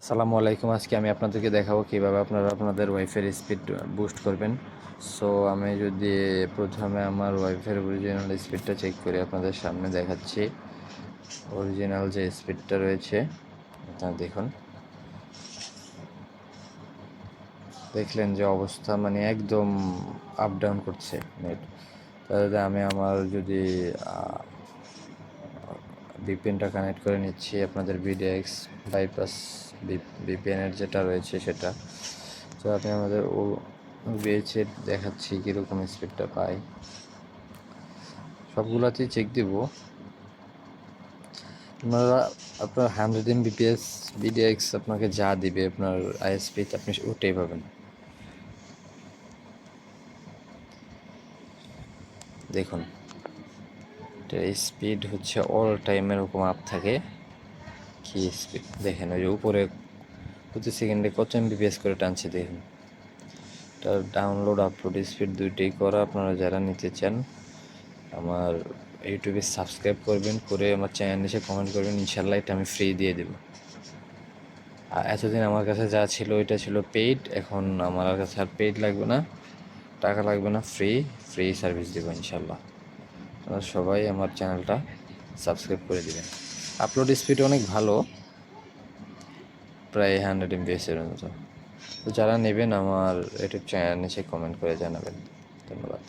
আসসালামু আলাইকুম। আজকে আমি আপনাদেরকে দেখাবো কিভাবে আপনারা আপনাদের ওয়াইফাইয়ের স্পিড বুস্ট করবেন। সো আমি যদি প্রথমে আমার ওয়াইফাইয়ের অরিজিনাল স্পিডটা চেক করি, আপনাদের সামনে দেখাচ্ছি। অরিজিনাল যে স্পিডটা রয়েছে আপনারা দেখুন, দেখলেন যে অবস্থা মানে একদম আপ ডাউন করছে নেট। তাহলে আমি আমার যদি ভিপিএনটা কানেক্ট করে নিচ্ছি, আপনাদের বিডিএক্স বাইপাস ভিপিএনের যেটা রয়েছে সেটা। তো আমি আমাদের ওবিএইচের দেখাচ্ছি কীরকম স্পিডটা পাই, সবগুলোতেই চেক দিব। আপনার 100 Mbps বিডিএক্স আপনাকে যা দিবে আপনার আইএসপি আপনি ওটাই পাবেন। দেখুন স্পিড হচ্ছে অল টাইম এরকম আপ থাকে। কি স্পিড দেখেন, ওই যে উপরে প্রতি সেকেন্ডে কত এমবিপিএস করে টানছে দেখুন। তার ডাউনলোড আপলোড স্পিড দুইটাই করা। আপনারা যারা নিতে চান আমার ইউটিউবে সাবস্ক্রাইব করবেন, করে আমার চ্যানেল এসে কমেন্ট করবেন, ইনশাল্লাহ এটা আমি ফ্রি দিয়ে দেব। আর এতদিন আমার কাছে যা ছিল এটা ছিল পেইড, এখন আমার কাছে আর পেইড লাগবে না, টাকা লাগবে না, ফ্রি সার্ভিস দেবো ইনশাল্লাহ। আপনারা সবাই আমার চ্যানেলটা সাবস্ক্রাইব করে দেবেন। আপলোড স্পিড অনেক ভালো, প্রায় 100 MBPS-এর মতো। তো যারা নেবেন আমার ইউটিউব চ্যানেল এসে কমেন্ট করে জানাবেন। ধন্যবাদ।